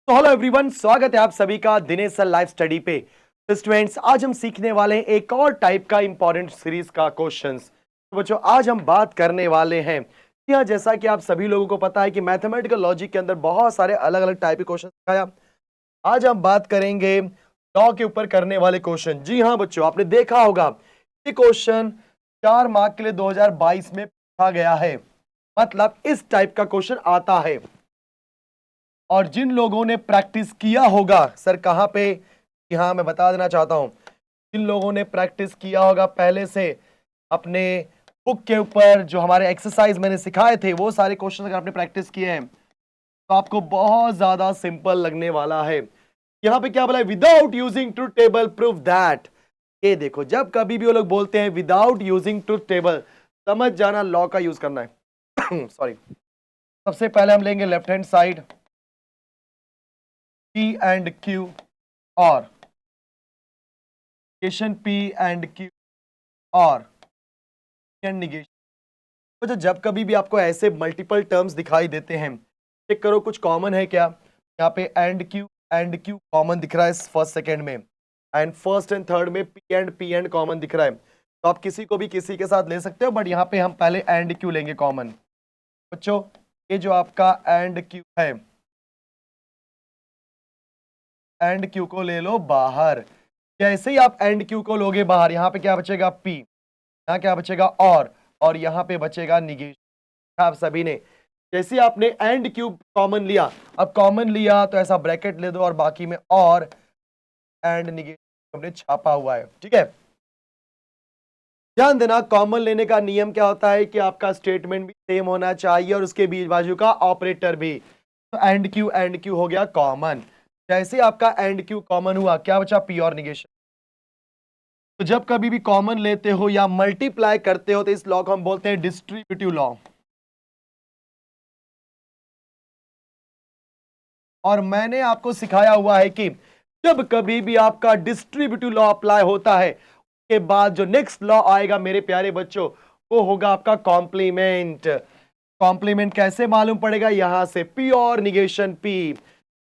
तो hello everyone, स्वागत है आप सभी का दिनेश सर लाइव स्टडी पे। तो स्टूडेंट्स, आज हम सीखने वाले हैं एक और टाइप का इंपॉर्टेंट सीरीज का क्वेश्चंस। तो बच्चों, आज हम बात करने वाले हैं कि हाँ, जैसा कि आप सभी लोगों को पता है कि मैथमेटिकल लॉजिक के अंदर बहुत सारे अलग अलग टाइप के क्वेश्चन सिखाया। आज हम बात करेंगे लॉ के ऊपर करने वाले क्वेश्चन। जी हाँ बच्चों, आपने देखा होगा ये क्वेश्चन 4 मार्क के लिए 2022 में पूछा गया है। मतलब इस टाइप का क्वेश्चन आता है। और जिन लोगों ने प्रैक्टिस किया होगा, सर कहाँ पे, कि हाँ मैं बता देना चाहता हूं, जिन लोगों ने प्रैक्टिस किया होगा पहले से अपने बुक के ऊपर, जो हमारे एक्सरसाइज मैंने सिखाए थे वो सारे क्वेश्चन अगर आपने प्रैक्टिस किए हैं तो आपको बहुत ज्यादा सिंपल लगने वाला है। यहाँ पे क्या बोला है, without using truth table prove that. ये देखो, जब कभी भी वो लोग बोलते हैं विदाउट यूजिंग ट्रुथ टेबल, समझ जाना लॉ का यूज करना है। सॉरी। सबसे पहले हम लेंगे left hand side, P and Q और नेगेशन P and Q और नेगेशन। तो जब कभी भी आपको ऐसे मल्टीपल टर्म्स दिखाई देते हैं, चेक करो कुछ कॉमन है क्या। यहाँ पे एंड क्यू कॉमन दिख रहा है फर्स्ट सेकेंड में, एंड फर्स्ट एंड थर्ड में पी एंड कॉमन दिख रहा है। तो आप किसी को भी किसी के साथ ले सकते हो, बट यहाँ पे हम पहले एंड क्यू लेंगे कॉमन। बच्चों, ये जो आपका एंड क्यू है, एंड क्यू को ले लो बाहर। जैसे ही आप एंड क्यू को लोगे बाहर, यहाँ पे क्या बचेगा पी, यहाँ क्या बचेगा और यहाँ पे बचेगा निगेशन। आप सभी ने जैसे आपने एंड क्यू कॉमन लिया, अब कॉमन लिया तो ऐसा ब्रैकेट ले दो और बाकी में और एंड निगेशन हमने छापा हुआ है। ठीक है, ध्यान देना कॉमन लेने का नियम क्या होता है कि आपका स्टेटमेंट भी सेम होना चाहिए और उसके बीच बाजू का ऑपरेटर भी। तो एंड क्यू हो गया कॉमन। जैसे आपका एंड क्यू कॉमन हुआ, क्या बचा पी और निगेशन। तो जब कभी भी कॉमन लेते हो या मल्टीप्लाई करते हो तो इस लॉ को हम बोलते हैं डिस्ट्रीब्यूटिव लॉ। और मैंने आपको सिखाया हुआ है कि जब कभी भी आपका डिस्ट्रीब्यूटिव लॉ अप्लाई होता है, उसके बाद जो नेक्स्ट लॉ आएगा मेरे प्यारे बच्चों, वो होगा आपका कॉम्प्लीमेंट। कॉम्प्लीमेंट कैसे मालूम पड़ेगा, यहां से पी और निगेशन पी।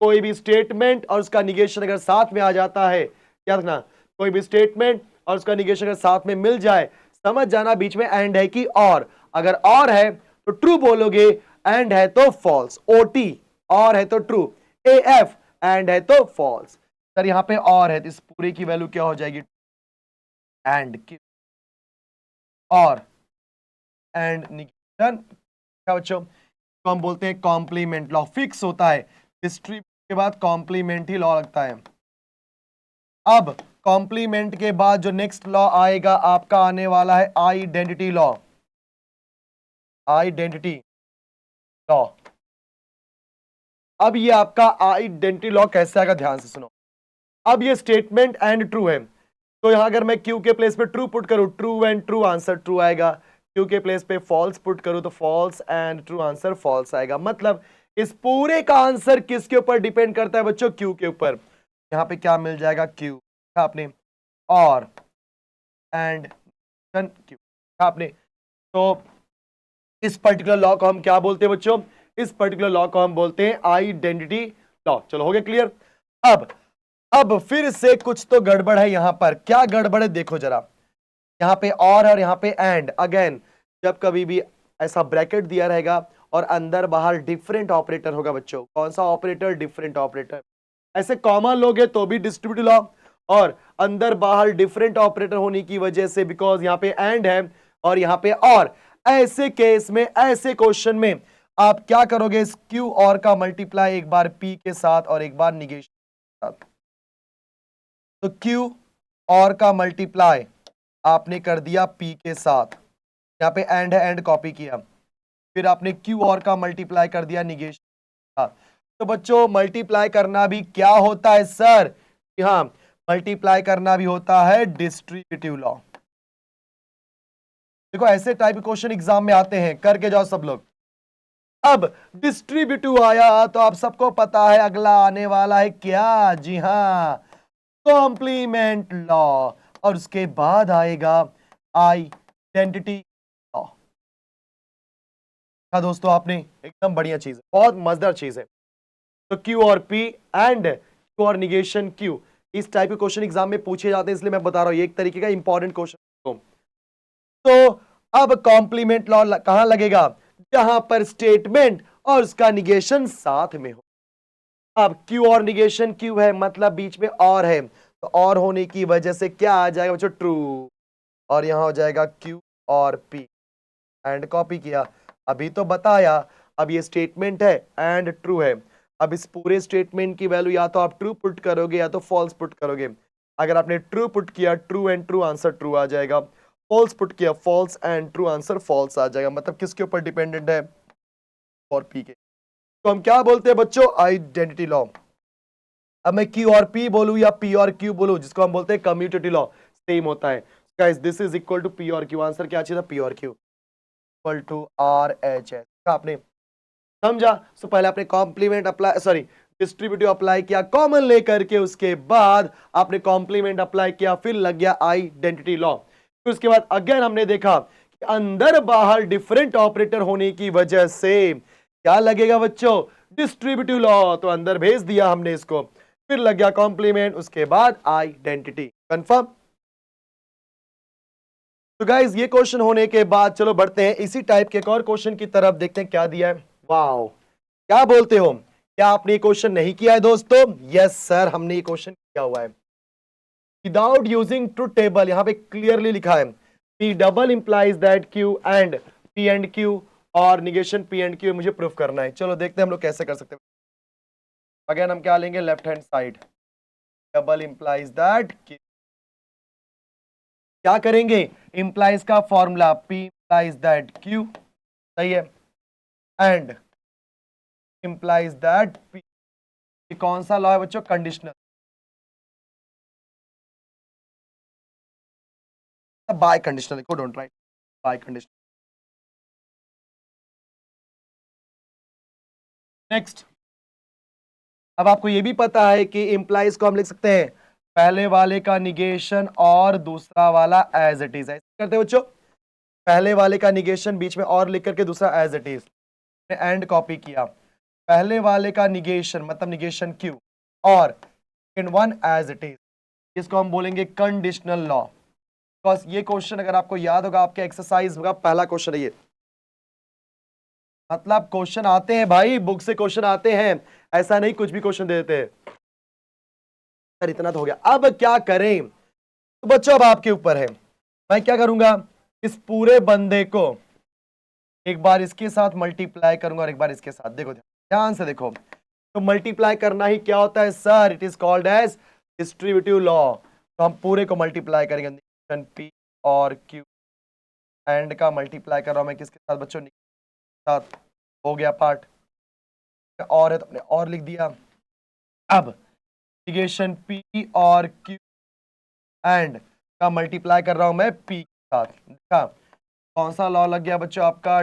कोई भी स्टेटमेंट और उसका निगेशन अगर साथ में आ जाता है, याद रखना, कोई भी स्टेटमेंट और उसका निगेशन अगर साथ में मिल जाए, समझ जाना बीच में एंड है कि और। अगर और है तो ट्रू बोलोगे, एंड है तो फॉल्स। ओटी और है तो ट्रू, ए एफ एंड है तो फॉल्स। सर यहाँ पे और है तो इस पूरे की वैल्यू क्या हो जाएगी, एंड की और एंड निगेशन। क्या बच्चों, तो हम बोलते हैं कॉम्प्लीमेंट लॉ। फिक्स होता है, हिस्ट्री के बाद कॉम्प्लीमेंट ही लॉ लगता है। अब कॉम्प्लीमेंट के बाद जो नेक्स्ट लॉ आएगा आपका आने वाला है आइडेंटिटी लॉ। Identity law. अब ये आपका आइडेंटिटी लॉ कैसे आएगा, ध्यान से सुनो। अब ये स्टेटमेंट एंड ट्रू है, तो यहां अगर मैं क्यू के प्लेस पे ट्रू पुट करूं, true and true answer true आएगा। क्यू के प्लेस पे फॉल्स पुट करूं तो false and true answer false आएगा। मतलब इस पूरे का आंसर किसके ऊपर डिपेंड करता है बच्चों, क्यू के ऊपर। यहां पे क्या मिल जाएगा, क्यू आपने और एंड क्यू आपने। तो इस पर्टिकुलर लॉ को हम क्या बोलते हैं बच्चों, इस पर्टिकुलर लॉ को हम बोलते हैं आइडेंटिटी लॉ। चलो हो गया क्लियर। अब फिर से कुछ तो गड़बड़ है यहां पर। क्या गड़बड़ है देखो जरा, यहां पे और यहां पे एंड। अगेन जब कभी भी ऐसा ब्रैकेट दिया रहेगा और अंदर बाहर डिफरेंट ऑपरेटर होगा बच्चों, कौन सा ऑपरेटर, डिफरेंट ऑपरेटर। ऐसे कॉमन लोगे तो भी डिस्ट्रीब्यूटिव लॉ, और अंदर बाहर डिफरेंट ऑपरेटर होने की वजह से, बिकॉज यहां पे एंड है और यहां पे और, ऐसे केस में, ऐसे क्वेश्चन में आप क्या करोगे, इस क्यू और का मल्टीप्लाई एक बार पी के साथ और एक बार निगेशन के साथ। तो क्यू और का मल्टीप्लाई आपने कर दिया पी के साथ, यहां पे एंड है, एंड कॉपी किया। फिर आपने क्यू और का मल्टीप्लाई कर दिया निगेशन। तो बच्चों मल्टीप्लाई करना भी क्या होता है सर, हाँ मल्टीप्लाई करना भी होता है डिस्ट्रीब्यूटिव लॉ। देखो ऐसे टाइप के क्वेश्चन एग्जाम में आते हैं, करके जाओ सब लोग। अब डिस्ट्रीब्यूटिव आया तो आप सबको पता है अगला आने वाला है क्या, जी हां कॉम्प्लीमेंट लॉ। और उसके बाद आएगा आइडेंटिटी लॉ। हाँ दोस्तों, आपने एकदम बढ़िया चीज है, बहुत मजेदार चीज है। तो क्यू और पी एंड क्यू और निगेशन क्यू, इस टाइप के क्वेश्चन एग्जाम में पूछे जाते हैं, इसलिए मैं बता रहा हूं ये एक तरीके का इंपॉर्टेंट क्वेश्चन। तो अब कॉम्प्लीमेंट लॉ कहां लगेगा, जहां पर स्टेटमेंट और उसका निगेशन साथ में हो। अब क्यू और निगेशन क्यू है, मतलब बीच में और है, तो और होने की वजह से क्या आ जाएगा बच्चों, ट्रू, और यहां हो जाएगा क्यू और पी, एंड कॉपी किया। अभी तो बताया, अब ये स्टेटमेंट है एंड ट्रू है। अब इस पूरे स्टेटमेंट की वैल्यू या तो आप ट्रू पुट करोगे या तो फॉल्स पुट करोगे। अगर आपने ट्रू पुट किया, true and true answer true आ जाएगा। फॉल्स पुट किया, false and true answer false आ जाएगा। मतलब किसके ऊपर डिपेंडेंट है, और पी के। तो हम क्या बोलते हैं बच्चों, आइडेंटिटी लॉ। अब मैं क्यू और पी बोलूं या पी और क्यू बोलूं, जिसको हम बोलते हैं कम्यूटेटिव लॉ, सेम होता है। Guys this is equal to P और क्यू, आंसर क्या चाहिए था, पी और Q equal to R H S. आपने समझा। सो पहले आपने complement apply, sorry distributive apply किया कॉमन लेकर के, उसके बाद आपने कॉम्प्लीमेंट अप्लाई किया, फिर लग गया आइडेंटिटी लॉ। फिर उसके बाद अगेन हमने देखा कि अंदर बाहर डिफरेंट ऑपरेटर होने की वजह से क्या लगेगा बच्चों, डिस्ट्रीब्यूटिव लॉ। तो अंदर भेज दिया हमने इसको, फिर लग गया कॉम्प्लीमेंट, उसके बाद आइडेंटिटी। कंफर्म। तो गाइज ये क्वेश्चन होने के बाद चलो बढ़ते हैं इसी टाइप के एक और क्वेश्चन की तरफ, देखते हैं क्या दिया है। वाओ, क्या बोलते हो, क्या आपने ये क्वेश्चन नहीं किया है दोस्तों? यस सर, हमने ये क्वेश्चन किया हुआ है विदाउट यूजिंग ट्रुथ टेबल। यहां पे क्लियरली लिखा है P double implies that Q and P and Q और निगेशन पी एंड क्यू मुझे प्रूफ करना है। चलो देखते हैं हम लोग कैसे कर सकते हैं। अगेन हम क्या लेंगे, left hand side, double implies that Q, क्या करेंगे, इंप्लाइज का formula P implies that Q, सही है, एंड इंप्लाइज दैट पी। कौन सा लॉ है बच्चों, कंडीशनल, बाय कंडीशनल लिखो, don't write bye conditional. Next, अब आपको ये भी पता है कि इंप्लाइज को हम लिख सकते हैं पहले वाले का निगेशन और दूसरा वाला एज इट इज। ऐसे करते हैं बच्चों, पहले वाले का निगेशन बीच में और लिख करके दूसरा as it is, and copy किया। पहले वाले का निगेशन मतलब निगेशन क्यू और second one as it is, इसको हम बोलेंगे कंडीशनल लॉ। बिकॉज ये क्वेश्चन अगर आपको याद होगा, आपके एक्सरसाइज का पहला क्वेश्चन है ये। मतलब क्वेश्चन आते हैं भाई, बुक से क्वेश्चन आते हैं, ऐसा नहीं कुछ भी क्वेश्चन दे देते हैं। सर इतना तो हो गया, अब क्या करें, तो बच्चों अब आपके ऊपर है। मैं क्या करूंगा, इस पूरे बंदे को एक बार इसके साथ मल्टीप्लाई करूंगा और एक बार इसके साथ। देखो ध्यान से देखो, तो मल्टीप्लाई करना ही क्या होता है sir, it is called as distributive law. तो हम पूरे को मल्टीप्लाई करेंगे, पी और क्यू, एंड का मल्टीप्लाई कर रहा हूं मैं किसके साथ बच्चों, साथ, हो गया पार्ट, और है तो हमने और लिख दिया। अब इंटीग्रेशन पी और क्यू एंड का मल्टीप्लाई कर रहा हूं मैं पी के साथ। देखा कौन सा लॉ लग गया बच्चों आपका,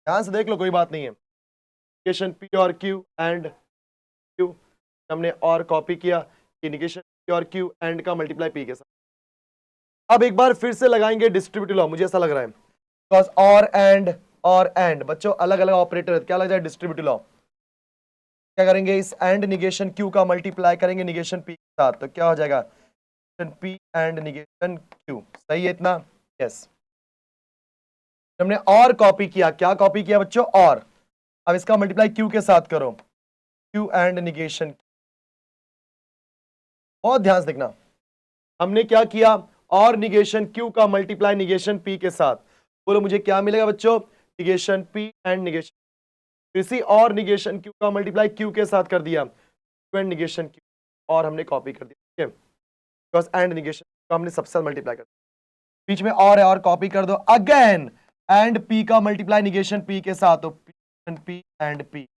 ध्यान से देख लो, कोई बात नहीं है। इंटीग्रेशन पी और क्यू एंड क्यू हमने और कॉपी किया, इंटीग्रेशन पी और क्यू एंड का मल्टीप्लाई पी के साथ। अब एक बार फिर से लगाएंगे डिस्ट्रीब्यूटिव लॉ, मुझे ऐसा लग रहा है, बिकॉज और एंड बच्चों अलग अलग ऑपरेटर, क्या लग जाए, डिस्ट्रीब्यूटिव लॉ। क्या करेंगे, इस एंड निगेशन क्यू का मल्टीप्लाई करेंगे निगेशन पी के साथ, तो क्या हो जाएगा, पी एंड निगेशन क्यू, सही है इतना, यस। हमने और कॉपी किया, क्या कॉपी किया बच्चों, और अब इसका मल्टीप्लाई क्यू के साथ करो, क्यू एंड निगेशन। बहुत ध्यान से देखना, हमने क्या किया, और निगेशन क्यू का मल्टीप्लाई निगेशन पी के साथ। बोलो मुझे क्या मिलेगा बच्चों, निगेशन पी एंड निगेशन, इसी और निगेशन क्यू का मल्टीप्लाई क्यू के साथ कर दिया, क्यू एंड निगेशन क्यू, और हमने कॉपी कर दिया, ठीक है, बिकॉज एंड निगेशन को हमने सबसे साथ मल्टीप्लाई कर दिया, बीच में और है और कॉपी कर दो अगेन, एंड पी का मल्टीप्लाई निगेशन पी के साथ, तो पी एंड पी,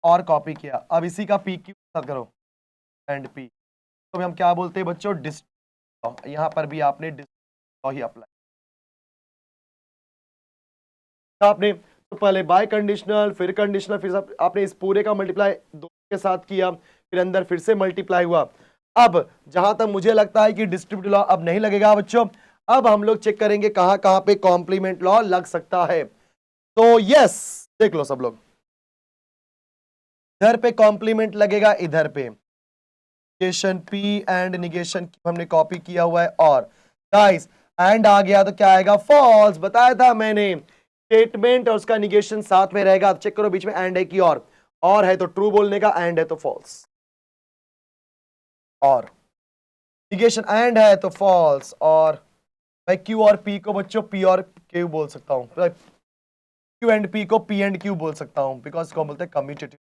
और कॉपी किया। अब इसी का पी क्यू के साथ करो एंड पी, तो हम क्या बोलते हैं बच्चों, डिस्ट्रीब्यूटिव लॉ। यहां पर भी आपने डिस्ट्रीब्यूटिव लॉ ही अप्लाई आपने, तो पहले बाय कंडीशनल, फिर कंडीशनल, फिर आपने इस पूरे का मल्टीप्लाई दो के साथ किया, फिर अंदर फिर से मल्टीप्लाई हुआ। अब जहां तक मुझे लगता है कि डिस्ट्रीब्यूटिव लॉ अब नहीं लगेगा बच्चों, अब हम लोग चेक करेंगे कहां कहां पे कॉम्प्लीमेंट लॉ लग सकता है। तो यस, देख लो सब लोग, इधर पे कॉम्प्लीमेंट लगेगा, इधर पे negation P and negation Q हमने कॉपी किया हुआ है, और गाइस एंड आ गया तो क्या आएगा, फॉल्स। बताया था मैंने, स्टेटमेंट और उसका निगेशन साथ में रहेगा। चेक करो बीच में एंड है कि और है तो ट्रू बोलने का, एंड है तो फॉल्स, और निगेशन एंड है तो फॉल्स। और मैं Q और P को बच्चों P और Q बोल सकता हूं, Q एंड P को P एंड Q बोल सकता हूं, बिकॉज इसको बोलते हैं कम्यूटेटिव।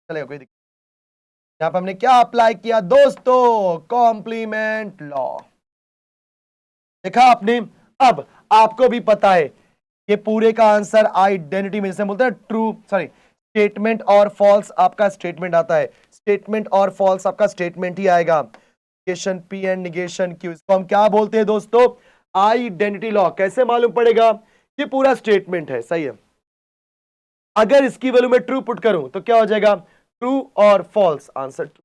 चलेगा, कोई दिक्कत। यहां पे हमने क्या अप्लाई किया दोस्तों, कॉम्प्लीमेंट लॉ। देखा आपने। अब आपको भी पता है ये पूरे का आंसर आइडेंटिटी में, जैसे बोलते हैं ट्रू, सॉरी, स्टेटमेंट और फॉल्स आपका स्टेटमेंट आता है, स्टेटमेंट और फॉल्स आपका स्टेटमेंट ही आएगा। Negation P and negation Q, इसको हम क्या बोलते हैं दोस्तों, आइडेंटिटी लॉ। कैसे मालूम पड़ेगा, ये पूरा स्टेटमेंट है, सही है। अगर इसकी वैल्यू में ट्रू पुट करूं तो क्या हो जाएगा, ट्रू और फॉल्स, आंसर ट्रू।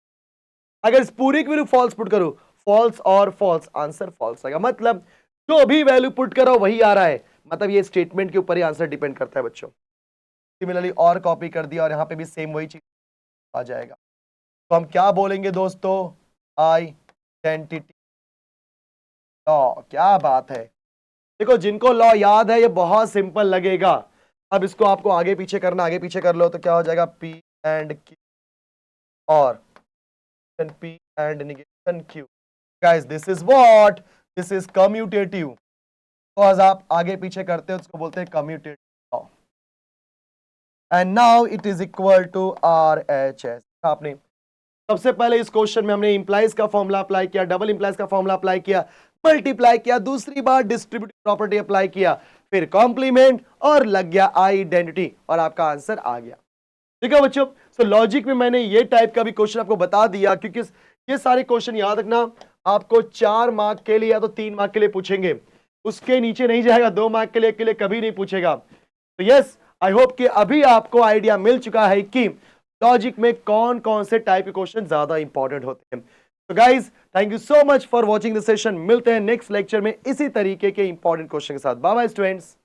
अगर इस पूरी की वैल्यू फॉल्स पुट करूं, फॉल्स और फॉल्स, आंसर फॉल्स आएगा। मतलब जो भी वैल्यू पुट करो वही आ रहा है, मतलब ये स्टेटमेंट के ऊपर ही आंसर डिपेंड करता है बच्चों। सिमिलरली और कॉपी कर दिया और यहां पे भी सेम वही चीज आ जाएगा। तो हम क्या बोलेंगे दोस्तों, आइडेंटिटी लॉ। क्या बात है। देखो जिनको लॉ याद है ये बहुत सिंपल लगेगा। अब इसको आपको आगे पीछे करना, आगे पीछे कर लो तो क्या हो जाएगा, P एंड Q और P and negation Q। Guys this is what, this is commutative. Because आप आगे पीछे करते हो उसको बोलते हैं commutative law. And now it is equal to RHS। आपने सबसे पहले इस क्वेश्चन में हमने इंप्लाइज का फॉर्मूला अप्लाई किया, डबल इंप्लाइज का फॉर्मूला अप्लाई किया, मल्टीप्लाई किया, दूसरी बार डिस्ट्रीब्यूटिव प्रॉपर्टी अप्लाई किया, फिर कॉम्प्लीमेंट, और लग गया आइडेंटिटी, और आपका आंसर आ गया। ठीक है बच्चों। सो लॉजिक में मैंने ये टाइप का भी क्वेश्चन आपको बता दिया, क्योंकि ये सारे क्वेश्चन याद रखना आपको 4 मार्क के लिए या तो 3 मार्क के लिए पूछेंगे, उसके नीचे नहीं जाएगा। 2 मार्क के लिए कभी नहीं पूछेगा। तो यस, आई होप कि अभी आपको आइडिया मिल चुका है कि लॉजिक में कौन कौन से टाइप के क्वेश्चन ज्यादा इंपॉर्टेंट होते हैं। तो guys thank you so much for watching the session. मिलते हैं नेक्स्ट लेक्चर में इसी तरीके के इंपॉर्टेंट क्वेश्चन के साथ। Bye bye students.